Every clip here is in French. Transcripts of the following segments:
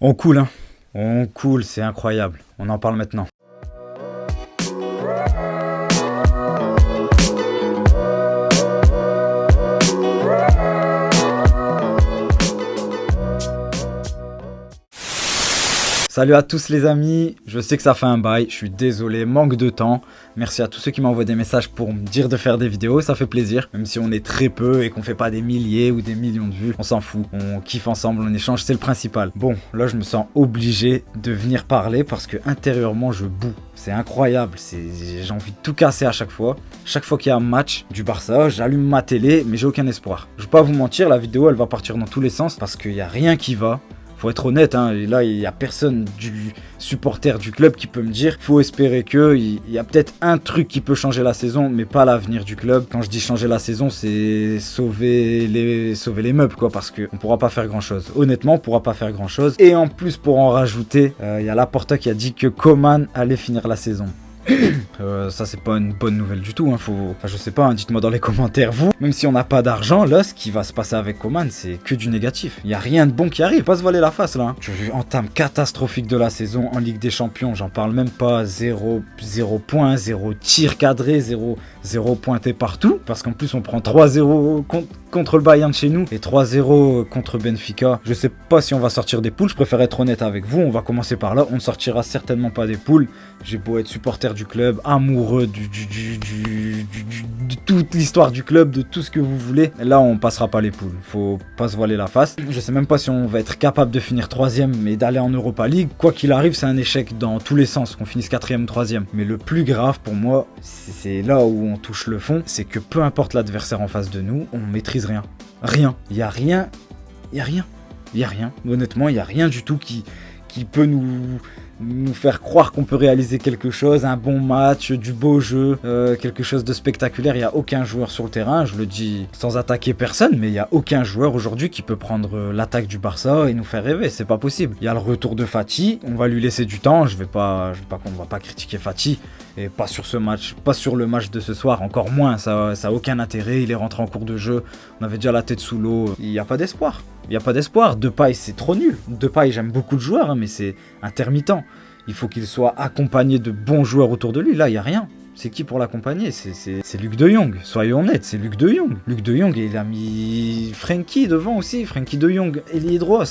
On coule, hein. On coule, c'est incroyable. On en parle maintenant. Salut à tous les amis, je sais que ça fait un bail, je suis désolé, manque de temps. Merci à tous ceux qui m'envoient des messages pour me dire de faire des vidéos, ça fait plaisir. Même si on est très peu et qu'on fait pas des milliers ou des millions de vues, on s'en fout. On kiffe ensemble, on échange, c'est le principal. Bon, là je me sens obligé de venir parler parce que intérieurement je boue. C'est incroyable, j'ai envie de tout casser à chaque fois. Chaque fois qu'il y a un match du Barça, j'allume ma télé mais j'ai aucun espoir. Je vais pas vous mentir, la vidéo elle va partir dans tous les sens parce qu'il y a rien qui va. Faut être honnête, hein, et là il n'y a personne du supporter du club qui peut me dire. Faut espérer qu'il y a peut-être un truc qui peut changer la saison, mais pas l'avenir du club. Quand je dis changer la saison, c'est sauver les meubles, quoi, parce qu'on pourra pas faire grand chose. Honnêtement, on pourra pas faire grand chose. Et en plus, pour en rajouter, il y a Laporta qui a dit que Coman allait finir la saison. Ça c'est pas une bonne nouvelle du tout, hein. Je sais pas, hein, dites-moi dans les commentaires vous. Même si on n'a pas d'argent, là ce qui va se passer avec Coman c'est que du négatif. Il y a rien de bon qui arrive, pas se voiler la face là, hein. Je entame catastrophique de la saison en Ligue des Champions, j'en parle même pas. 0 points, 0 tir cadré, 0 pointé partout. Parce qu'en plus on prend 3-0 contre le Bayern chez nous et 3-0 contre Benfica. Je sais pas si on va sortir des poules, je préfère être honnête avec vous. On va commencer par là, on ne sortira certainement pas des poules. J'ai beau être supporter du club, amoureux de toute l'histoire du club, de tout ce que vous voulez. Là, on passera pas les poules. Faut pas se voiler la face. Je sais même pas si on va être capable de finir 3ème, mais d'aller en Europa League. Quoi qu'il arrive, c'est un échec dans tous les sens, qu'on finisse 4ème ou 3ème. Mais le plus grave pour moi, c'est là où on touche le fond, c'est que peu importe l'adversaire en face de nous, on maîtrise rien. Rien. Il y a rien. Honnêtement, il y a rien du tout qui peut nous faire croire qu'on peut réaliser quelque chose, un bon match, du beau jeu, quelque chose de spectaculaire. Il n'y a aucun joueur sur le terrain, je le dis sans attaquer personne, mais il n'y a aucun joueur aujourd'hui qui peut prendre l'attaque du Barça et nous faire rêver, c'est pas possible. Il y a le retour de Fati, on va lui laisser du temps, on va pas critiquer Fati, et pas sur ce match, pas sur le match de ce soir, encore moins, ça a aucun intérêt, il est rentré en cours de jeu, on avait déjà la tête sous l'eau, il n'y a pas d'espoir. Il n'y a pas d'espoir. Depay, c'est trop nul. Depay, j'aime beaucoup de joueurs, hein, mais c'est intermittent. Il faut qu'il soit accompagné de bons joueurs autour de lui. Là, il n'y a rien. C'est qui pour l'accompagner? C'est Luc de Jong. Soyons honnêtes, c'est Luc de Jong. Luc de Jong, il a mis Frenkie devant aussi. Frenkie de Jong, ailier droit.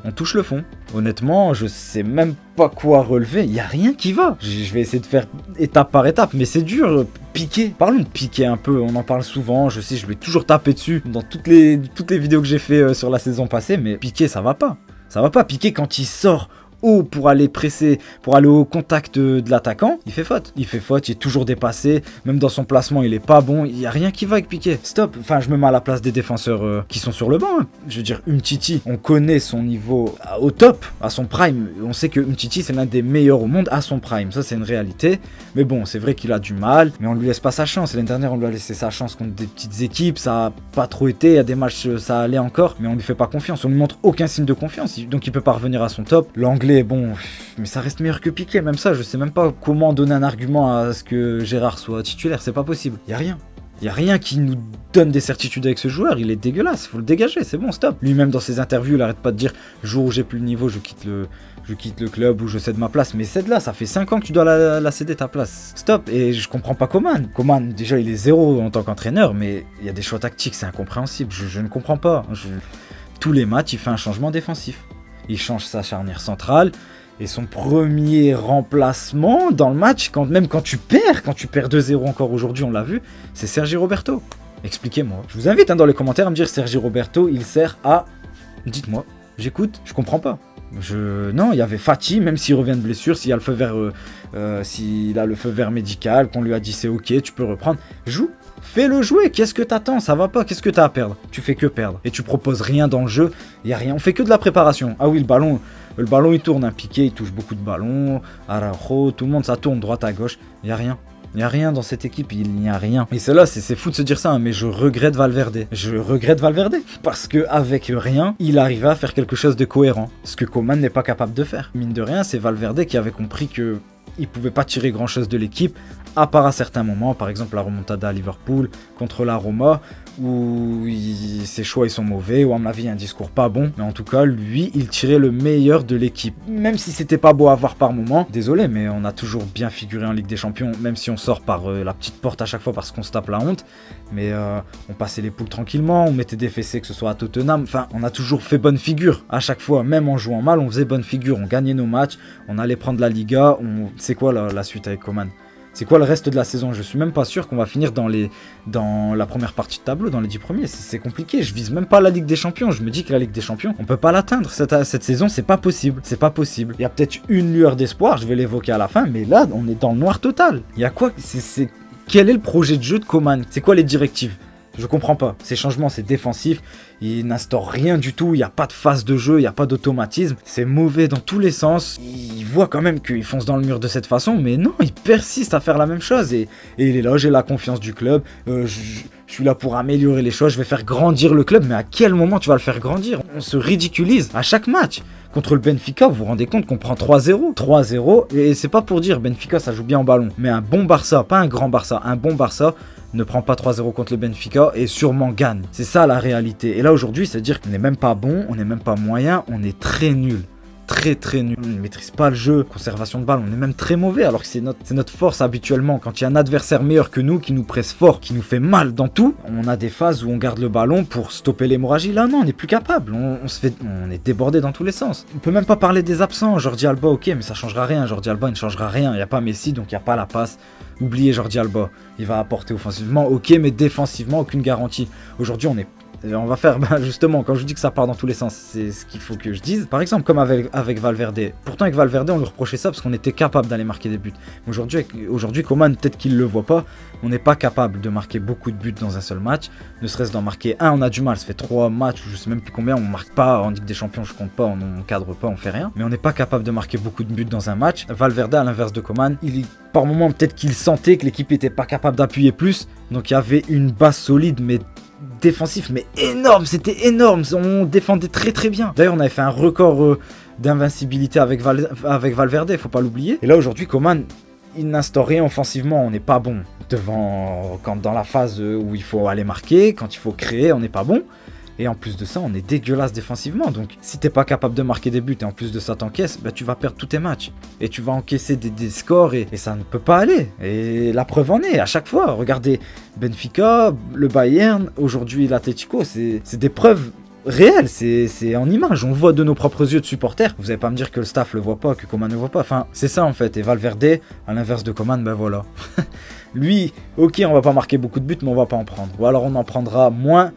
On touche le fond. Honnêtement, je sais même pas quoi relever. Il n'y a rien qui va. Je vais essayer de faire étape par étape, mais c'est dur. Piqué. Parlons de Piqué un peu. On en parle souvent. Je sais, je vais toujours taper dessus dans toutes les vidéos que j'ai fait sur la saison passée, mais Piqué, ça va pas. Ça va pas. Piqué, quand il sort pour aller presser, pour aller au contact de l'attaquant, il fait faute. Il est toujours dépassé, même dans son placement, il est pas bon, il y a rien qui va avec Piqué. Stop. Enfin, je me mets à la place des défenseurs qui sont sur le banc, hein. Je veux dire, Umtiti, on connaît son niveau au top, à son prime. On sait que Umtiti, c'est l'un des meilleurs au monde à son prime. Ça, c'est une réalité. Mais bon, c'est vrai qu'il a du mal, mais on lui laisse pas sa chance. L'année dernière, on lui a laissé sa chance contre des petites équipes, ça a pas trop été. Il y a des matchs, ça allait encore, mais on lui fait pas confiance. On lui montre aucun signe de confiance, donc il peut pas revenir à son top. L'anglais, bon, mais ça reste meilleur que Piqué. Même ça, je sais même pas comment donner un argument à ce que Gérard soit titulaire. C'est pas possible. Y a rien. Il n'y a rien qui nous donne des certitudes avec ce joueur, il est dégueulasse, faut le dégager, c'est bon, stop. Lui-même dans ses interviews, il arrête pas de dire « jour où j'ai plus le niveau, je quitte le club ou je cède ma place ». Mais cède-la, ça fait 5 ans que tu dois la céder ta place. Stop. Et je comprends pas Coman. Coman, déjà, il est zéro en tant qu'entraîneur, mais il y a des choix tactiques, c'est incompréhensible. Je ne comprends pas. Tous les matchs, il fait un changement défensif. Il change sa charnière centrale. Et son premier remplacement dans le match, même quand tu perds 2-0 encore aujourd'hui, on l'a vu, c'est Sergi Roberto. Expliquez-moi. Je vous invite dans les commentaires à me dire Sergi Roberto, il sert à... Dites-moi, j'écoute, je comprends pas. Non, il y avait Fati, même s'il revient de blessure, s'il a le feu vert médical, qu'on lui a dit c'est ok, tu peux reprendre, joue. Fais-le jouer, qu'est-ce que t'attends? Ça va pas, qu'est-ce que t'as à perdre? Tu fais que perdre. Et tu proposes rien dans le jeu, y a rien. On fait que de la préparation. Ah oui, le ballon il tourne, un Piqué, il touche beaucoup de ballons. Araujo, tout le monde, ça tourne droite à gauche. Y a rien. Il n'y a rien dans cette équipe, il n'y a rien. Et c'est fou de se dire ça, hein, mais je regrette Valverde. Parce qu'avec rien, il arrivait à faire quelque chose de cohérent. Ce que Coman n'est pas capable de faire. Mine de rien, c'est Valverde qui avait compris que il pouvait pas tirer grand chose de l'équipe, à part à certains moments, par exemple la remontada à Liverpool contre la Roma, ou ses choix ils sont mauvais, ou à mon avis un discours pas bon, mais en tout cas lui il tirait le meilleur de l'équipe, même si c'était pas beau à voir par moment. Désolé, mais on a toujours bien figuré en Ligue des Champions, même si on sort par la petite porte à chaque fois parce qu'on se tape la honte, mais on passait les poules tranquillement, on mettait des fessées que ce soit à Tottenham, enfin on a toujours fait bonne figure à chaque fois, même en jouant mal on faisait bonne figure, on gagnait nos matchs, on allait prendre la Liga, c'est quoi la suite avec Coman? C'est quoi le reste de la saison? Je suis même pas sûr qu'on va finir dans la première partie de tableau, dans les 10 premiers. C'est compliqué. Je vise même pas la Ligue des Champions. Je me dis que la Ligue des Champions, on peut pas l'atteindre cette saison. C'est pas possible. C'est pas possible. Il y a peut-être une lueur d'espoir. Je vais l'évoquer à la fin. Mais là, on est dans le noir total. Il y a quoi? Quel est le projet de jeu de Coman? C'est quoi les directives? Je comprends pas. Ces changements, c'est défensif. Il n'instaure rien du tout. Il n'y a pas de phase de jeu. Il n'y a pas d'automatisme. C'est mauvais dans tous les sens. Il voit quand même qu'il fonce dans le mur de cette façon. Mais non, il persiste à faire la même chose. Et il est là. J'ai la confiance du club. Je suis là pour améliorer les choses. Je vais faire grandir le club. Mais à quel moment tu vas le faire grandir? On se ridiculise à chaque match. Contre le Benfica, vous vous rendez compte qu'on prend 3-0. 3-0. Et c'est pas pour dire Benfica, ça joue bien en ballon. Mais un bon Barça, pas un grand Barça, un bon Barça ne prend pas 3-0 contre le Benfica et sûrement gagne. C'est ça la réalité. Et là aujourd'hui, c'est-à-dire qu'on n'est même pas bon, on n'est même pas moyen, on est très nul. Très nul. On ne maîtrise pas le jeu, conservation de balle, on est même très mauvais alors que c'est notre force habituellement. Quand il y a un adversaire meilleur que nous, qui nous presse fort, qui nous fait mal dans tout, on a des phases où on garde le ballon pour stopper l'hémorragie. Là non, on n'est plus capable, on est débordé dans tous les sens. On peut même pas parler des absents. Jordi Alba, ok, mais ça changera rien. Jordi Alba, il ne changera rien. Il n'y a pas Messi, donc il n'y a pas la passe. Oubliez Jordi Alba, il va apporter offensivement, ok, mais défensivement, aucune garantie. Aujourd'hui, on va faire, justement, quand je dis que ça part dans tous les sens, c'est ce qu'il faut que je dise. Par exemple, comme avec Valverde. Pourtant, avec Valverde, on lui reprochait ça parce qu'on était capable d'aller marquer des buts. Mais aujourd'hui, Coman, peut-être qu'il le voit pas, on n'est pas capable de marquer beaucoup de buts dans un seul match. Ne serait-ce d'en marquer un, on a du mal. Ça fait 3 matchs, je sais même plus combien, on marque pas en Ligue des Champions, je compte pas, on cadre pas, on fait rien. Mais on n'est pas capable de marquer beaucoup de buts dans un match. Valverde, à l'inverse de Coman, par moment, peut-être qu'il sentait que l'équipe était pas capable d'appuyer plus. Donc il y avait une base solide, mais défensif, mais énorme, c'était énorme, on défendait très bien. D'ailleurs on avait fait un record d'invincibilité avec Valverde, faut pas l'oublier. Et là aujourd'hui Coman, il n'instaure rien offensivement, on n'est pas bon dans la phase où il faut aller marquer, quand il faut créer, on n'est pas bon. Et en plus de ça, on est dégueulasse défensivement. Donc, si t'es pas capable de marquer des buts et en plus de ça t'encaisses, tu vas perdre tous tes matchs. Et tu vas encaisser des scores et ça ne peut pas aller. Et la preuve en est, à chaque fois. Regardez Benfica, le Bayern, aujourd'hui l'Atlético, c'est des preuves réelles. C'est en images. On le voit de nos propres yeux de supporters. Vous allez pas me dire que le staff le voit pas, que Coman ne voit pas. Enfin, c'est ça en fait. Et Valverde, à l'inverse de Coman, voilà. Lui, ok, on va pas marquer beaucoup de buts, mais on va pas en prendre. Ou alors on en prendra moins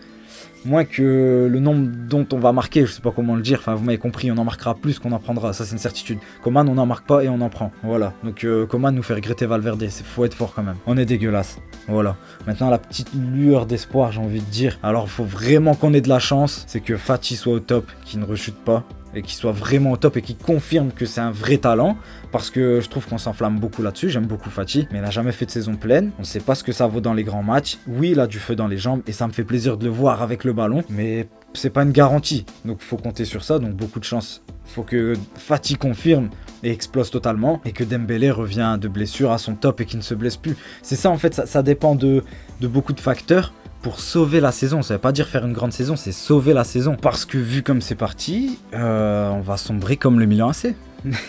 que le nombre dont on va marquer, je sais pas comment le dire, enfin vous m'avez compris, on en marquera plus qu'on en prendra, ça c'est une certitude. Coman on n'en marque pas et on en prend, voilà. Donc Coman nous fait regretter Valverde, faut être fort quand même, on est dégueulasse, voilà. Maintenant la petite lueur d'espoir j'ai envie de dire, alors il faut vraiment qu'on ait de la chance, c'est que Fati soit au top, qu'il ne rechute pas, et qu'il soit vraiment au top et qu'il confirme que c'est un vrai talent, parce que je trouve qu'on s'enflamme beaucoup là-dessus. J'aime beaucoup Fati, mais il n'a jamais fait de saison pleine, on ne sait pas ce que ça vaut dans les grands matchs. Oui, il a du feu dans les jambes et ça me fait plaisir de le voir avec le ballon, mais c'est pas une garantie, donc faut compter sur ça, donc beaucoup de chance. Faut que Fati confirme et explose totalement, et que Dembélé revient de blessure à son top et qu'il ne se blesse plus. C'est ça en fait, ça dépend de beaucoup de facteurs pour sauver la saison. Ça veut pas dire faire une grande saison, c'est sauver la saison. Parce que vu comme c'est parti, on va sombrer comme le Milan AC.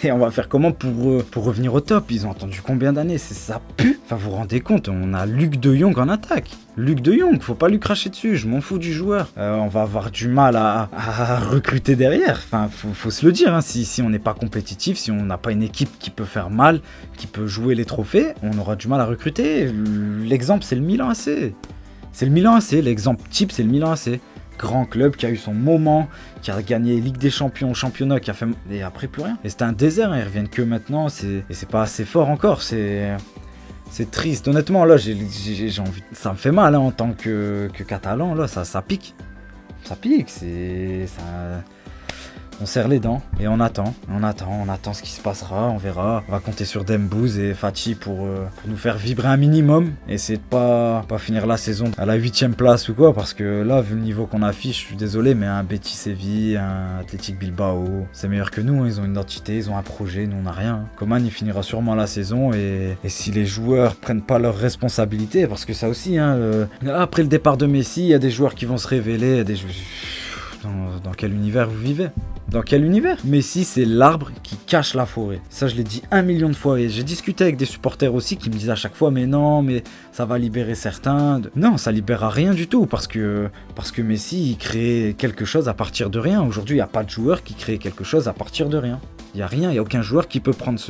Et on va faire comment pour revenir au top? Ils ont attendu combien d'années? Ça pue. Enfin, vous vous rendez compte, on a Luc de Jong en attaque. Luc de Jong, faut pas lui cracher dessus, je m'en fous du joueur. On va avoir du mal à recruter derrière. Enfin, faut se le dire, hein. Si on n'est pas compétitif, si on n'a pas une équipe qui peut faire mal, qui peut jouer les trophées, on aura du mal à recruter. L'exemple, c'est le Milan AC. C'est le Milan AC, l'exemple type, c'est le Milan AC. Grand club qui a eu son moment, qui a gagné Ligue des Champions, championnat, qui a fait... Et après, plus rien. Et c'était un désert, hein. Ils reviennent que maintenant, et c'est pas assez fort encore, c'est triste. Honnêtement, là, j'ai envie... Ça me fait mal, hein, en tant que Catalan, là, ça pique. Ça pique, on serre les dents et on attend ce qui se passera, on verra. On va compter sur Dembouz et Fati pour nous faire vibrer un minimum et essayer de pas finir la saison à la 8ème place ou quoi, parce que là, vu le niveau qu'on affiche, je suis désolé, mais un Betis Séville, un Athletic Bilbao, c'est meilleur que nous, hein. Ils ont une identité, ils ont un projet, nous on n'a rien. Coman, il finira sûrement la saison et si les joueurs prennent pas leurs responsabilités, parce que ça aussi, hein, après le départ de Messi, il y a des joueurs qui vont se révéler, il y a des dans quel univers vous vivez? Dans quel univers? Messi, c'est l'arbre qui cache la forêt. Ça, je l'ai dit 1 million de fois. Et j'ai discuté avec des supporters aussi qui me disent à chaque fois, mais non, mais ça va libérer certains. Non, ça libérera rien du tout, parce que Messi, il crée quelque chose à partir de rien. Aujourd'hui, il n'y a pas de joueur qui crée quelque chose à partir de rien. Il n'y a rien, il n'y a aucun joueur qui peut prendre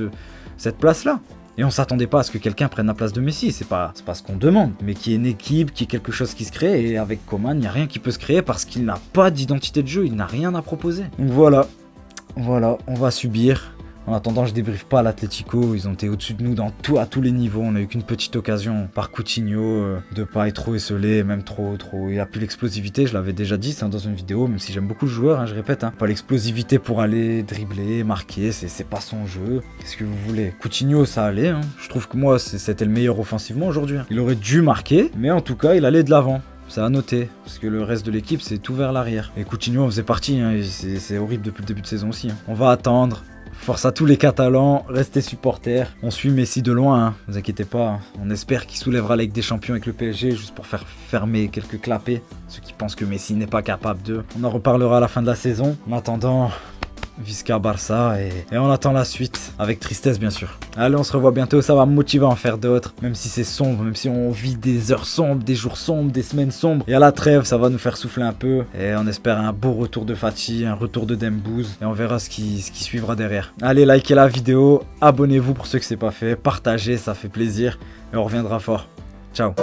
cette place-là. Et on s'attendait pas à ce que quelqu'un prenne la place de Messi, c'est pas ce qu'on demande, mais qu'il y ait une équipe, qu'il y ait quelque chose qui se crée, et avec Coman, il n'y a rien qui peut se créer parce qu'il n'a pas d'identité de jeu, il n'a rien à proposer. Donc voilà, on va subir. En attendant, je débriefe pas l'Atlético, ils ont été au-dessus de nous à tous les niveaux. On a eu qu'une petite occasion par Coutinho de pas être trop esselé, même trop. Il a plus l'explosivité, je l'avais déjà dit, c'est dans une vidéo, même si j'aime beaucoup le joueur, hein, je répète. Pas l'explosivité pour aller dribbler, marquer, c'est pas son jeu. Qu'est-ce que vous voulez? Coutinho, ça allait, hein. Je trouve que moi, c'était le meilleur offensivement aujourd'hui. Il aurait dû marquer, mais en tout cas, il allait de l'avant. C'est à noter, parce que le reste de l'équipe, c'est tout vers l'arrière. Et Coutinho en faisait partie, hein, et c'est horrible depuis le début de saison aussi. Hein. On va attendre. Force à tous les Catalans, restez supporters. On suit Messi de loin, hein, vous inquiétez pas. Hein. On espère qu'il soulèvera la Ligue des Champions avec le PSG, juste pour faire fermer quelques clapets. Ceux qui pensent que Messi n'est pas capable de. On en reparlera à la fin de la saison. En attendant, Visca Barça et on attend la suite, avec tristesse bien sûr. Allez, on se revoit bientôt, ça va me motiver à en faire d'autres. Même si c'est sombre, même si on vit des heures sombres, des jours sombres, des semaines sombres. Et à la trêve, ça va nous faire souffler un peu. Et on espère un beau retour de Fati, un retour de Dembouz. Et on verra ce qui suivra derrière. Allez, likez la vidéo, abonnez-vous pour ceux que c'est pas fait, partagez, ça fait plaisir. Et on reviendra fort. Ciao.